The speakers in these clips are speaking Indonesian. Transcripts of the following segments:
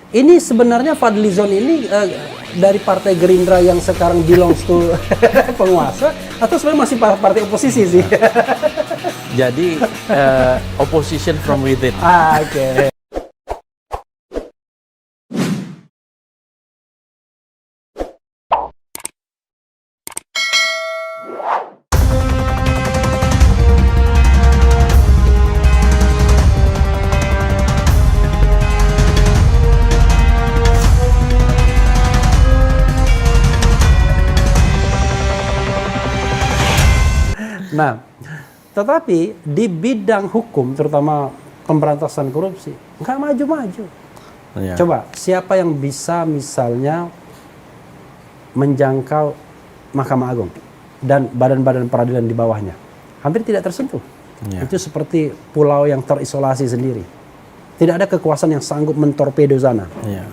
Ini sebenarnya Fadlizon ini dari Partai Gerindra yang sekarang belongs to penguasa, atau sebenarnya masih partai oposisi sih? Jadi opposition from within. Oke. Nah, tetapi di bidang hukum, terutama pemberantasan korupsi, nggak maju-maju. Ya. Coba, siapa yang bisa misalnya menjangkau Mahkamah Agung dan badan-badan peradilan di bawahnya? Hampir tidak tersentuh. Ya. Itu seperti pulau yang terisolasi sendiri. Tidak ada kekuasaan yang sanggup mentorpedo sana. Ya.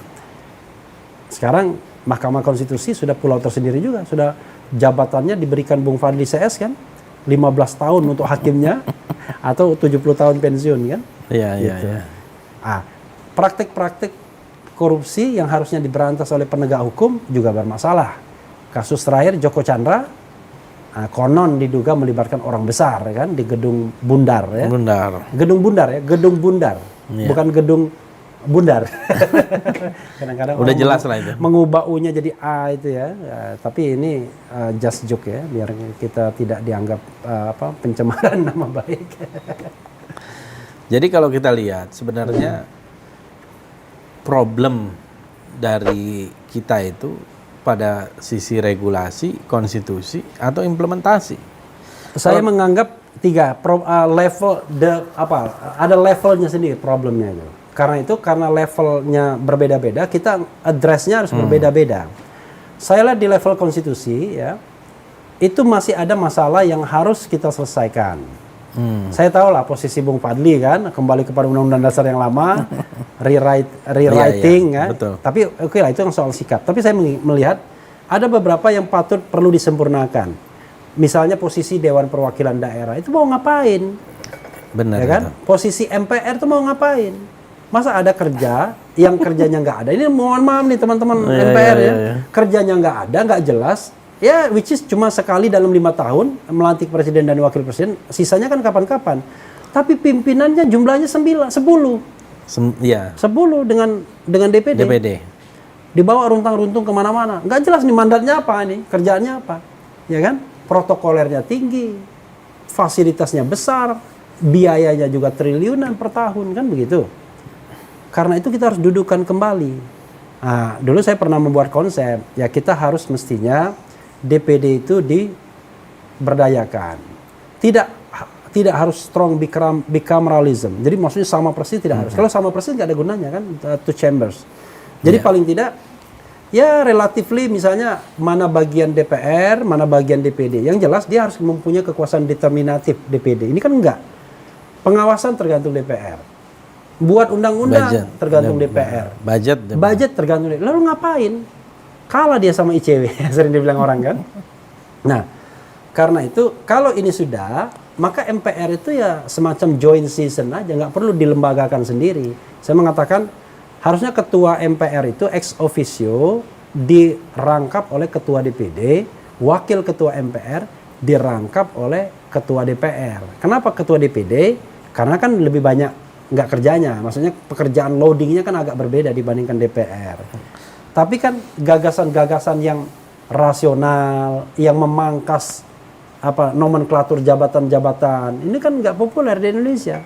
Sekarang Mahkamah Konstitusi sudah pulau tersendiri juga. Sudah jabatannya diberikan Bung Fadli CS kan? 15 tahun untuk hakimnya atau 70 tahun pensiun kan? Iya, iya, Gitu. iya. Praktik-praktik korupsi yang harusnya diberantas oleh penegak hukum juga bermasalah. Kasus terakhir Joko Chandra, konon diduga melibatkan orang besar kan di Gedung Bundar ya. Bundar. Gedung Bundar ya, Gedung Bundar. Iya. Bukan Gedung Bundar. Kadang-kadang Udah orang jelas lah itu. mengubah U-nya jadi A itu ya. Tapi ini just joke ya, biar kita tidak dianggap pencemaran nama baik. Jadi kalau kita lihat sebenarnya problem dari kita itu pada sisi regulasi, konstitusi atau implementasi. Saya menganggap tiga level ada levelnya sendiri problemnya itu. Karena levelnya berbeda-beda, kita address-nya harus berbeda-beda. Saya lihat di level konstitusi ya, itu masih ada masalah yang harus kita selesaikan. Saya tahu lah posisi Bung Fadli kan, kembali kepada Undang-Undang Dasar yang lama, rewriting iya, kan. betul. Tapi oke lah, itu yang soal sikap. Tapi saya melihat ada beberapa yang patut perlu disempurnakan. Misalnya posisi Dewan Perwakilan Daerah itu mau ngapain? Benar Ya kan? itu. Posisi MPR itu mau ngapain? Masa ada kerja yang kerjanya nggak ada? Ini mohon maaf nih teman-teman MPR ya. Kerjanya nggak ada, nggak jelas. Ya, which is cuma sekali dalam 5 tahun melantik presiden dan wakil presiden. Sisanya kan kapan-kapan. Tapi pimpinannya jumlahnya 10 Iya. dengan DPD. Dibawa runtang-runtung kemana-mana. Nggak jelas nih mandatnya apa nih, kerjaannya apa. Ya kan? Protokolernya tinggi, fasilitasnya besar, biayanya juga triliunan per tahun, kan begitu. Karena itu kita harus dudukkan kembali. Nah, dulu saya pernah membuat konsep, ya kita harus mestinya DPD itu diberdayakan. Tidak harus strong bicameralism. Jadi maksudnya sama persis tidak harus. Kalau sama persis nggak ada gunanya kan, two chambers. Jadi paling tidak ya relatively misalnya mana bagian DPR, mana bagian DPD. Yang jelas dia harus mempunyai kekuasaan determinatif DPD. Ini kan enggak. Pengawasan tergantung DPR. Buat undang-undang tergantung DPR. Budget tergantung DPR. Lalu ngapain? Kalah dia sama ICW, sering dibilang orang kan. Nah, karena itu kalau ini sudah, maka MPR itu ya semacam joint season aja, nggak perlu dilembagakan sendiri. Saya mengatakan harusnya ketua MPR itu ex officio dirangkap oleh ketua DPD, wakil ketua MPR dirangkap oleh ketua DPR. Kenapa ketua DPD? Karena kan lebih banyak nggak kerjanya, maksudnya pekerjaan loadingnya kan agak berbeda dibandingkan DPR. Tapi kan gagasan-gagasan yang rasional, yang memangkas nomenklatur jabatan-jabatan, ini kan nggak populer di Indonesia.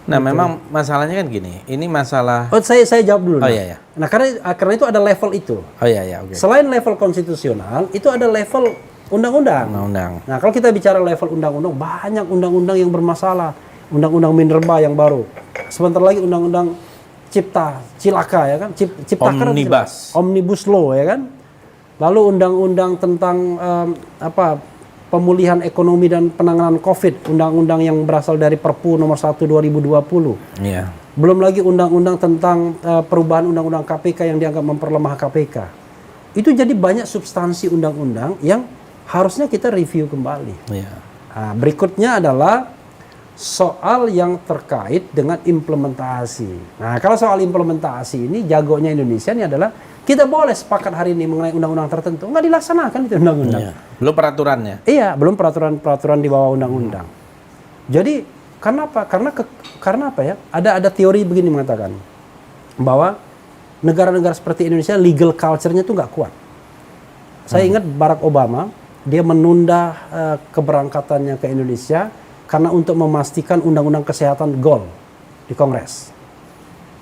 Nah, memang masalahnya kan gini. Ini masalah. Oh, saya jawab dulu. Oh iya. Nah, karena itu ada level itu. Oh iya, oke. Selain level konstitusional, itu ada level undang-undang. Nah, kalau kita bicara level undang-undang, banyak undang-undang yang bermasalah. Undang-undang Minerba yang baru. Sebentar lagi undang-undang Cilaka ya kan? Omnibus Law ya kan? Lalu undang-undang tentang pemulihan ekonomi dan penanganan Covid, undang-undang yang berasal dari Perpu nomor 1 2020. Iya. Belum lagi undang-undang tentang perubahan undang-undang KPK yang dianggap memperlemah KPK. Itu jadi banyak substansi undang-undang yang harusnya kita review kembali. Iya. Nah, berikutnya adalah soal yang terkait dengan implementasi. Nah, kalau soal implementasi ini jagonya Indonesia ini adalah kita boleh sepakat hari ini mengenai undang-undang tertentu, nggak dilaksanakan itu undang-undang. Iya. Belum peraturannya. Iya, belum peraturan-peraturan di bawah undang-undang. Jadi karena apa? Karena apa ya? Ada teori begini mengatakan bahwa negara-negara seperti Indonesia legal culture-nya tuh nggak kuat. Saya ingat Barack Obama, dia menunda keberangkatannya ke Indonesia karena untuk memastikan undang-undang kesehatan goal di Kongres.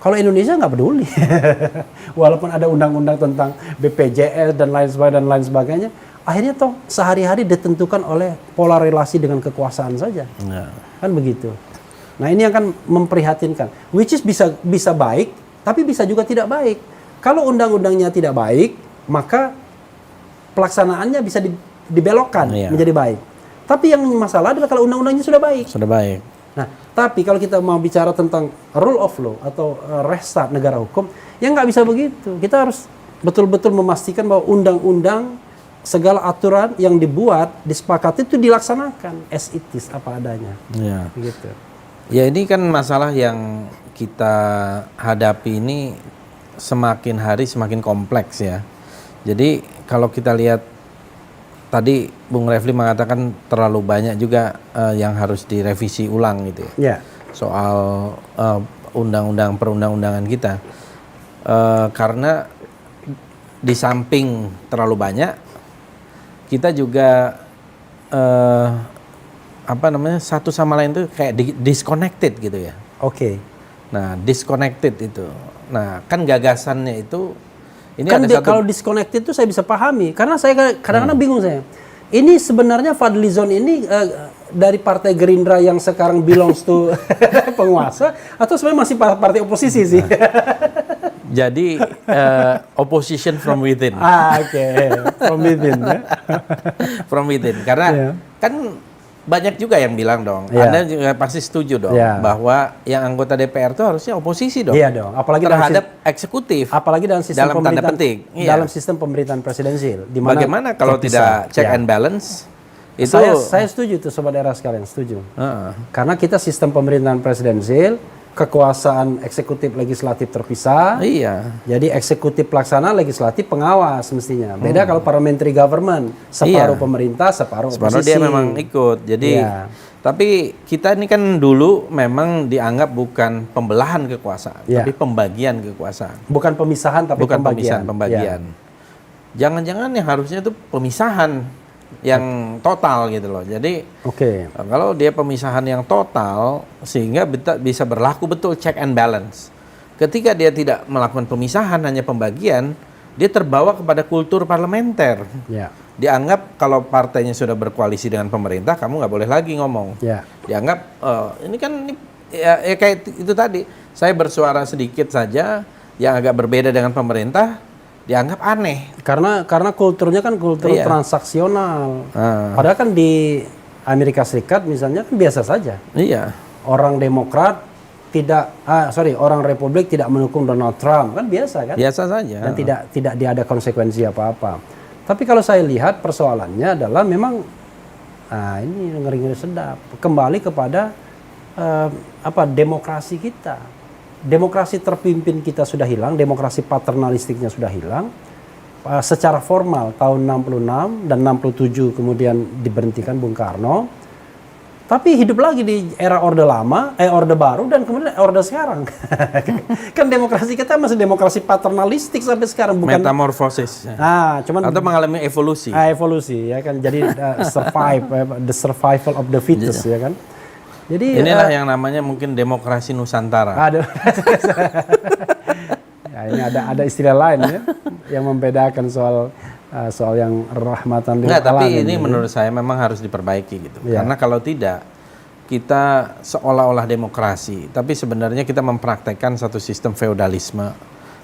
Kalau Indonesia nggak peduli, walaupun ada undang-undang tentang BPJS dan lain sebagainya, akhirnya toh sehari-hari ditentukan oleh pola relasi dengan kekuasaan saja, kan begitu. Nah ini akan memprihatinkan, which is bisa baik, tapi bisa juga tidak baik. Kalau undang-undangnya tidak baik, maka pelaksanaannya bisa dibelokkan menjadi baik. Tapi yang masalah adalah kalau undang-undangnya sudah baik. Sudah baik. Nah, tapi kalau kita mau bicara tentang rule of law atau restart negara hukum, ya nggak bisa begitu. Kita harus betul-betul memastikan bahwa undang-undang segala aturan yang dibuat, disepakati itu dilaksanakan as it is, apa adanya. Ya. Begitu. Ya ini kan masalah yang kita hadapi ini semakin hari semakin kompleks ya. Jadi kalau kita lihat tadi Bung Refli mengatakan terlalu banyak juga yang harus direvisi ulang gitu ya. Ya. Soal undang-undang perundang-undangan kita. Karena di samping terlalu banyak, kita juga satu sama lain tuh kayak disconnected gitu ya. Oke. Nah, disconnected itu. Nah, kan gagasannya itu ini Kan ada kalau disconnected itu saya bisa pahami, karena saya kadang-kadang bingung saya. Ini sebenarnya Fadlizon ini dari partai Gerindra yang sekarang belongs to penguasa, atau sebenarnya masih partai oposisi sih? Jadi opposition from within. Oke. From within ya. From within. Karena kan banyak juga yang bilang dong, Anda juga pasti setuju dong bahwa yang anggota DPR itu harusnya oposisi dong. Iya dong, apalagi terhadap eksekutif. Apalagi dalam sistem dalam tanda petik. Dalam sistem pemerintahan presidensil. Bagaimana kalau tidak check and balance? Itu saya setuju tuh sobat era sekalian, setuju. Karena kita sistem pemerintahan presidensil, kekuasaan eksekutif legislatif terpisah. Iya. Jadi eksekutif pelaksana, legislatif pengawas mestinya. Beda kalau parliamentary government, separuh pemerintah, separuh oposisi. Separuh dia memang ikut. Jadi tapi kita ini kan dulu memang dianggap bukan pembelahan kekuasaan, tapi pembagian kekuasaan. Bukan pemisahan tapi bukan pembagian. Jangan-jangan yang harusnya itu pemisahan yang total gitu loh. Jadi kalau dia pemisahan yang total sehingga bisa berlaku betul check and balance. Ketika dia tidak melakukan pemisahan, hanya pembagian, dia terbawa kepada kultur parlementer. Dianggap kalau partainya sudah berkoalisi dengan pemerintah, kamu nggak boleh lagi ngomong. Dianggap ini kan ya kayak itu tadi, saya bersuara sedikit saja yang agak berbeda dengan pemerintah, dianggap aneh. Karena kulturnya kan kultur transaksional. Padahal kan di Amerika Serikat misalnya kan biasa saja. Orang Demokrat orang Republik tidak mendukung Donald Trump, kan biasa kan? Biasa saja. Dan tidak ada konsekuensi apa-apa. Tapi kalau saya lihat persoalannya adalah memang ini ngeri-ngeri sedap. Kembali kepada demokrasi kita. Demokrasi terpimpin kita sudah hilang, demokrasi paternalistiknya sudah hilang. Secara formal tahun 66 dan 67 kemudian diberhentikan Bung Karno. Tapi hidup lagi di era Orde Lama, Orde Baru, dan kemudian Orde sekarang. Kan demokrasi kita masih demokrasi paternalistik sampai sekarang, bukan metamorfosis. Atau mengalami evolusi. Evolusi ya kan, jadi the survival of the fittest ya kan. Jadi inilah yang namanya mungkin demokrasi Nusantara. Ini ada istilah lain ya yang membedakan soal yang rahmatan lil alamin. Tapi ini menurut saya memang harus diperbaiki gitu. Karena kalau tidak, kita seolah-olah demokrasi, tapi sebenarnya kita mempraktekkan satu sistem feodalisme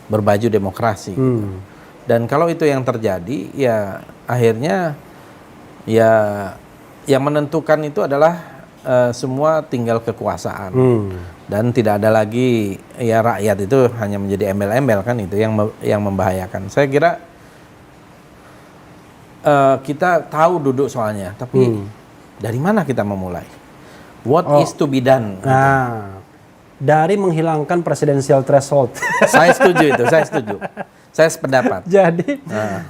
berbaju demokrasi. Gitu. Dan kalau itu yang terjadi, ya akhirnya ya yang menentukan itu adalah semua tinggal kekuasaan. Dan tidak ada lagi ya rakyat itu hanya menjadi embel-embel, kan itu yang membahayakan. Saya kira kita tahu duduk soalnya, tapi dari mana kita memulai? What is to be done? Nah, dari menghilangkan presidensial threshold. Saya setuju itu, saya setuju. Saya sependapat.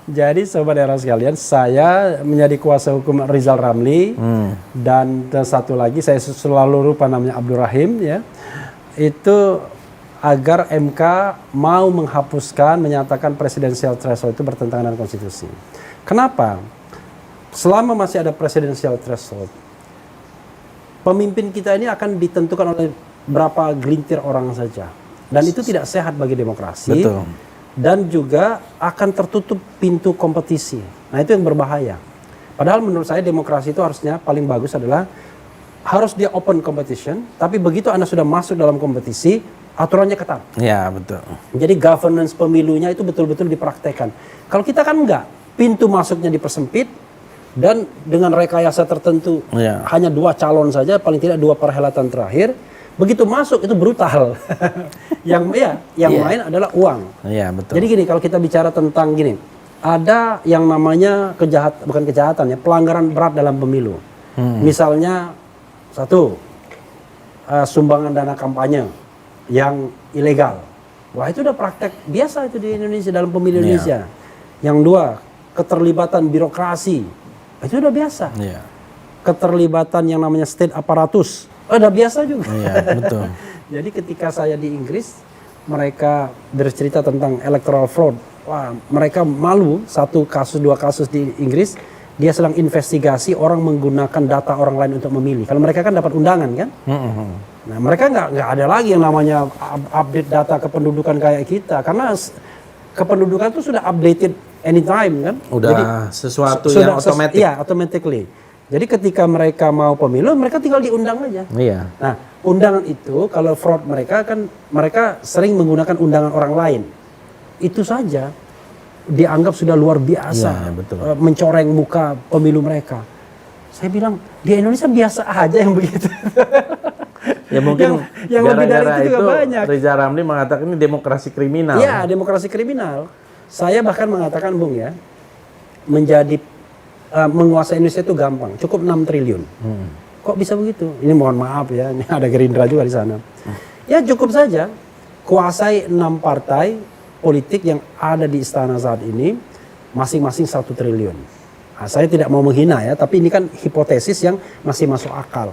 Jadi sobat era sekalian, saya menjadi kuasa hukum Rizal Ramli dan satu lagi saya selalu lupa namanya Abdul Rahim ya. Itu agar MK mau menghapuskan, menyatakan presidensial threshold itu bertentangan dengan konstitusi. Kenapa? Selama masih ada presidensial threshold, pemimpin kita ini akan ditentukan oleh berapa gelintir orang saja. Dan itu tidak sehat bagi demokrasi. Betul. Dan juga akan tertutup pintu kompetisi. Nah itu yang berbahaya. Padahal menurut saya demokrasi itu harusnya paling bagus adalah harus dia open competition, tapi begitu Anda sudah masuk dalam kompetisi, aturannya ketat. Ya, betul. Jadi governance pemilunya itu betul-betul dipraktekkan. Kalau kita kan enggak, pintu masuknya dipersempit dan dengan rekayasa tertentu hanya 2 calon saja, paling tidak 2 perhelatan terakhir. Begitu masuk itu brutal. yang lain adalah uang. Iya, betul. Jadi gini, kalau kita bicara tentang gini, ada yang namanya bukan kejahatan ya, pelanggaran berat dalam pemilu. Misalnya satu, sumbangan dana kampanye yang ilegal. Wah, itu udah praktek biasa itu di Indonesia, dalam pemilu Indonesia. Yang 2, keterlibatan birokrasi. Itu udah biasa. Keterlibatan yang namanya state apparatus. Udah biasa juga. Iya, betul. Jadi ketika saya di Inggris, mereka bercerita tentang electoral fraud. Wah, mereka malu, 1 kasus 2 kasus di Inggris, dia sedang investigasi orang menggunakan data orang lain untuk memilih. Kalau mereka kan dapat undangan kan? Nah, mereka nggak ada lagi yang namanya update data kependudukan kayak kita, karena kependudukan itu sudah updated anytime kan? Udah jadi, sesuatu yang otomatis. Iya, automatically. Jadi ketika mereka mau pemilu, mereka tinggal diundang aja. Iya. Nah, undangan itu kalau fraud mereka kan mereka sering menggunakan undangan orang lain. Itu saja dianggap sudah luar biasa, mencoreng muka pemilu mereka. Saya bilang di Indonesia biasa aja yang begitu. Ya mungkin yang lebih dari itu juga banyak. Rizal Ramli mengatakan ini demokrasi kriminal. Iya, demokrasi kriminal. Saya bahkan mengatakan, Bung ya, menguasai Indonesia itu gampang, cukup 6 triliun. Kok bisa begitu? Ini mohon maaf ya, ini ada Gerindra juga di sana. Ya cukup saja kuasai 6 partai politik yang ada di istana saat ini, masing-masing 1 triliun. Nah, saya tidak mau menghina ya, tapi ini kan hipotesis yang masih masuk akal.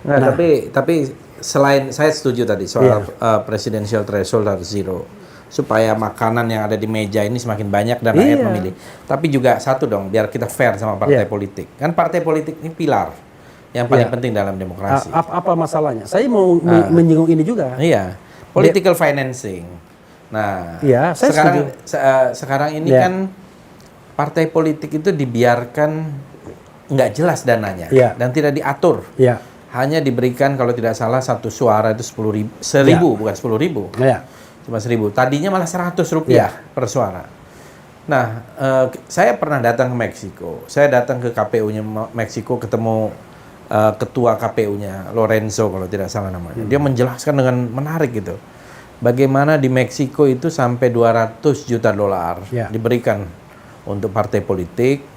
Nah, tapi selain saya setuju tadi soal presidential threshold harus zero, supaya makanan yang ada di meja ini semakin banyak dan rakyat memilih. Tapi juga satu dong, biar kita fair sama partai politik. Kan partai politik ini pilar yang paling penting dalam demokrasi. Apa masalahnya? Saya mau menyinggung ini juga. Iya, political financing. Nah, sekarang ini kan partai politik itu dibiarkan nggak jelas dananya dan tidak diatur. Hanya diberikan kalau tidak salah 1 suara itu 10.000, bukan 10.000. Cuma 1.000. Tadinya malah 100 rupiah per suara. Nah, saya pernah datang ke Meksiko. Saya datang ke KPU-nya Meksiko, ketemu ketua KPU-nya, Lorenzo kalau tidak salah namanya. Dia menjelaskan dengan menarik gitu. Bagaimana di Meksiko itu sampai 200 juta dolar diberikan untuk partai politik.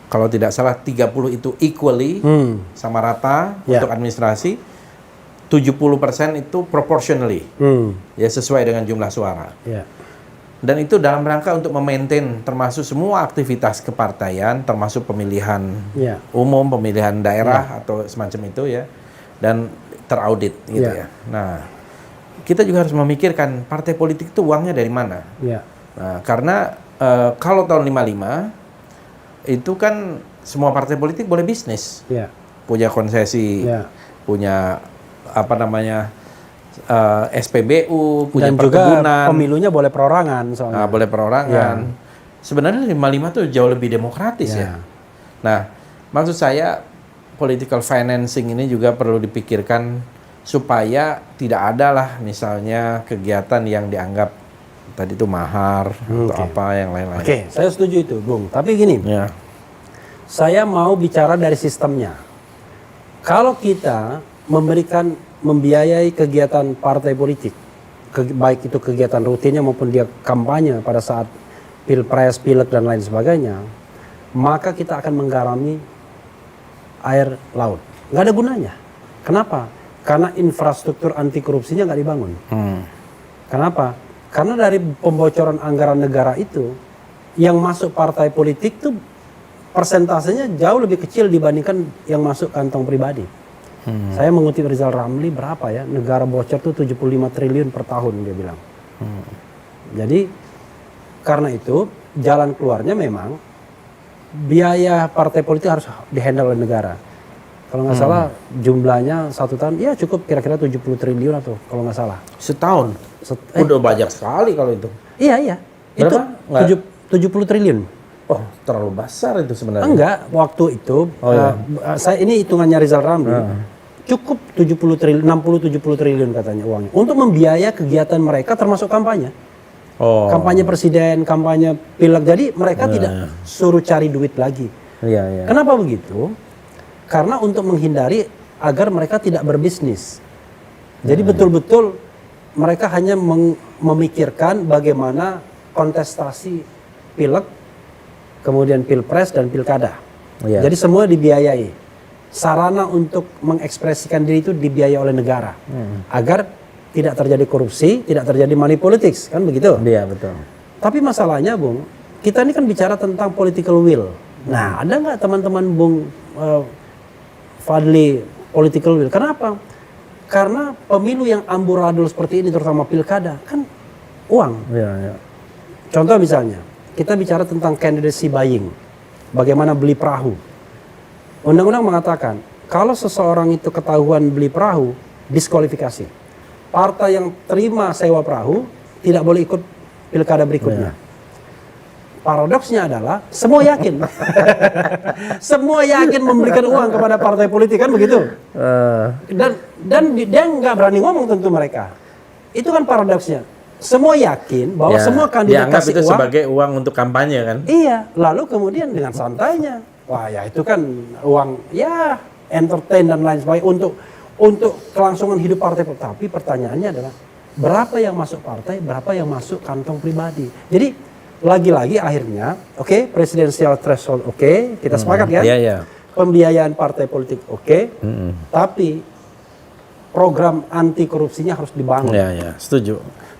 Kalau tidak salah 30 itu equally, sama rata untuk administrasi. 70% itu proportionally, ya sesuai dengan jumlah suara. Dan itu dalam rangka untuk memaintain termasuk semua aktivitas kepartaian, termasuk pemilihan umum, pemilihan daerah atau semacam itu ya, dan teraudit gitu ya. Nah, kita juga harus memikirkan partai politik itu uangnya dari mana. Nah, karena kalau tahun 55 itu kan semua partai politik boleh bisnis, punya konsesi, punya apa namanya SPBU, punya dan perkebunan. Juga pemilunya boleh perorangan soalnya. Boleh perorangan. Sebenarnya 55 tuh jauh lebih demokratis ya. Nah, maksud saya political financing ini juga perlu dipikirkan supaya tidak ada lah misalnya kegiatan yang dianggap tadi itu mahar atau apa yang lain-lain. Saya setuju itu, Bung. Tapi gini, saya mau bicara dari sistemnya. Kalau kita membiayai kegiatan partai politik, baik itu kegiatan rutinnya maupun dia kampanye pada saat pilpres, pileg dan lain sebagainya, maka kita akan menggarami air laut. nggak ada gunanya. Kenapa? Karena infrastruktur anti korupsinya nggak dibangun. Kenapa? Karena dari pembocoran anggaran negara itu, yang masuk partai politik tuh persentasenya jauh lebih kecil dibandingkan yang masuk kantong pribadi. Saya mengutip Rizal Ramli berapa ya, negara bocor tuh 75 triliun per tahun dia bilang. Jadi karena itu jalan keluarnya memang biaya partai politik harus dihandle oleh negara. Kalau nggak salah jumlahnya satu tahun ya cukup kira-kira 70 triliun atau kalau nggak salah. Setahun? Udah banyak sekali kalau itu. Iya. Berapa? Itu 70 triliun. Oh, terlalu besar itu sebenarnya. Enggak, waktu itu saya ini hitungannya Rizal Ramli. Cukup 60-70 triliun katanya uangnya untuk membiayai kegiatan mereka termasuk kampanye. Kampanye presiden, kampanye pileg. Jadi mereka tidak suruh cari duit lagi. Kenapa begitu? Karena untuk menghindari agar mereka tidak berbisnis. Jadi betul-betul mereka hanya memikirkan bagaimana kontestasi pileg, kemudian pilpres dan pilkada. Jadi semua dibiayai. Sarana untuk mengekspresikan diri itu dibiayai oleh negara. Agar tidak terjadi korupsi, tidak terjadi money politics, kan begitu? Iya, betul. Tapi masalahnya, Bung, kita ini kan bicara tentang political will. Nah, ada nggak teman-teman Bung Fadli political will? Kenapa? Karena pemilu yang amburadul seperti ini, terutama pilkada, kan uang. Contoh misalnya, kita bicara tentang candidacy buying, bagaimana beli perahu. Undang-undang mengatakan, kalau seseorang itu ketahuan beli perahu, diskualifikasi. Partai yang terima sewa perahu tidak boleh ikut pilkada berikutnya. Paradoksnya adalah semua yakin. Semua yakin memberikan uang kepada partai politik, kan begitu? Dan dia nggak berani ngomong tentu mereka. Itu kan paradoksnya. Semua yakin bahwa semua kandidat dianggap kasih itu uang sebagai uang untuk kampanye kan? Iya, lalu kemudian dengan santainya, wah ya itu kan uang ya entertain dan lain sebagainya untuk kelangsungan hidup partai. Tapi pertanyaannya adalah berapa yang masuk partai, berapa yang masuk kantong pribadi. Jadi lagi-lagi akhirnya, presidensial threshold kita sepakat kan? Pembiayaan partai politik tapi program anti korupsinya harus dibangun. Setuju.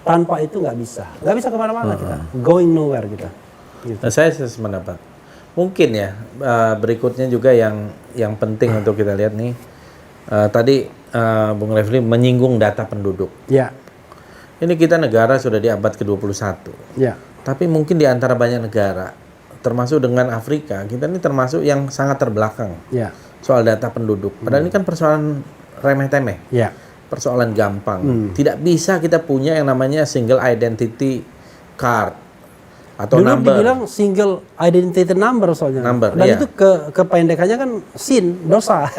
Tanpa itu nggak bisa kemana-mana kita, going nowhere kita. Gitu. Nah, saya sependapat. Mungkin ya berikutnya juga yang penting untuk kita lihat nih. Tadi Bung Refli menyinggung data penduduk. Ini kita negara sudah di abad ke-21. Tapi mungkin di antara banyak negara, termasuk dengan Afrika, kita ini termasuk yang sangat terbelakang soal data penduduk. Padahal ini kan persoalan remeh-temeh. Persoalan gampang. Tidak bisa kita punya yang namanya single identity card atau dulu number. Dibilang single identity number soalnya. Dan itu kependekannya kan sin, dosa.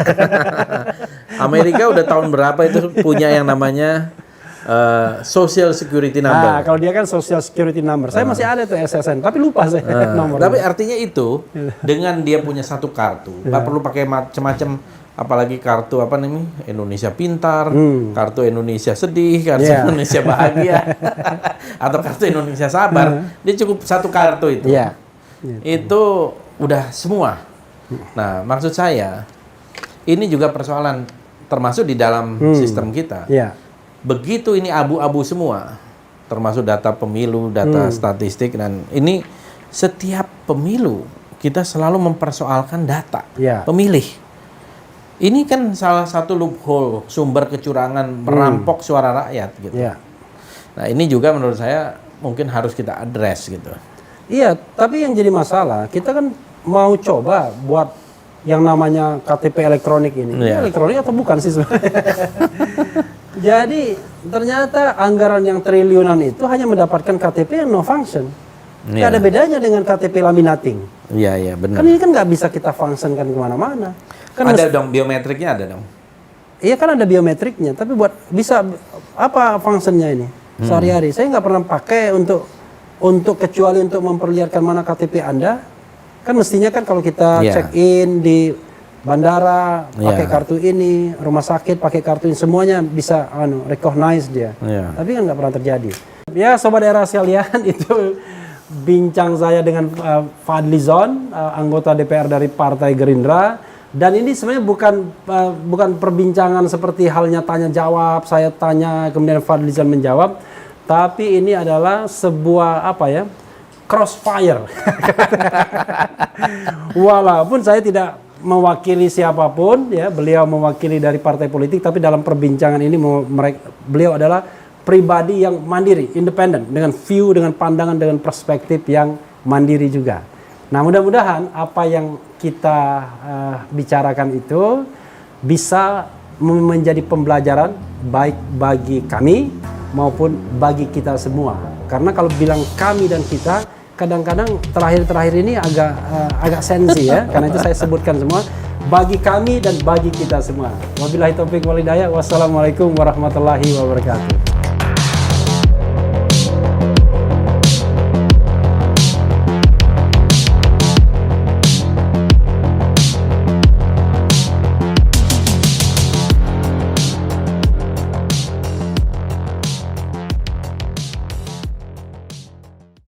Amerika udah tahun berapa itu punya yang namanya social security number. Kalau dia kan social security number. Saya masih ada tuh SSN, tapi lupa saya nomornya. Tapi artinya itu dengan dia punya satu kartu, nggak perlu pakai macam-macam. Apalagi kartu apa namanya, Indonesia Pintar, kartu Indonesia Sedih, kartu Indonesia Bahagia, atau kartu Indonesia Sabar. Dia cukup satu kartu itu. Itu udah semua. Nah, maksud saya ini juga persoalan termasuk di dalam sistem kita. Begitu ini abu-abu semua, termasuk data pemilu, data statistik, dan ini setiap pemilu kita selalu mempersoalkan data pemilih. Ini kan salah satu loophole, sumber kecurangan, merampok suara rakyat gitu. Nah, ini juga menurut saya mungkin harus kita address gitu. Iya, tapi yang jadi masalah, kita kan mau coba buat yang namanya KTP elektronik ini. Ini elektronik atau bukan sih sebenarnya? Jadi ternyata anggaran yang triliunan itu hanya mendapatkan KTP yang no function. Nggak ada bedanya dengan KTP laminating. Iya, benar. Kan ini kan nggak bisa kita functionkan kemana-mana. Kan ada dong biometriknya, ada dong. Iya kan ada biometriknya, tapi buat bisa apa fungsinya ini sehari-hari? Saya nggak pernah pakai untuk kecuali untuk memperlihatkan mana KTP Anda. Kan mestinya kan kalau kita check in di bandara pakai kartu ini, rumah sakit pakai kartu ini, semuanya bisa recognize dia. Tapi kan nggak pernah terjadi. Ya sobat era sekalian, itu bincang saya dengan Fadli Zon, anggota DPR dari Partai Gerindra. Dan ini sebenarnya bukan perbincangan seperti halnya tanya jawab, saya tanya kemudian Fadlizon menjawab, tapi ini adalah sebuah crossfire. Walaupun saya tidak mewakili siapapun, ya, beliau mewakili dari partai politik, tapi dalam perbincangan ini beliau adalah pribadi yang mandiri, independen, dengan view, dengan pandangan, dengan perspektif yang mandiri juga. Nah, mudah-mudahan apa yang kita bicarakan itu bisa menjadi pembelajaran baik bagi kami maupun bagi kita semua. Karena kalau bilang kami dan kita, kadang-kadang terakhir ini agak sensi ya. Karena itu saya sebutkan semua bagi kami dan bagi kita semua. Wabillahi taufiq wal hidayah. Wassalamualaikum warahmatullahi wabarakatuh.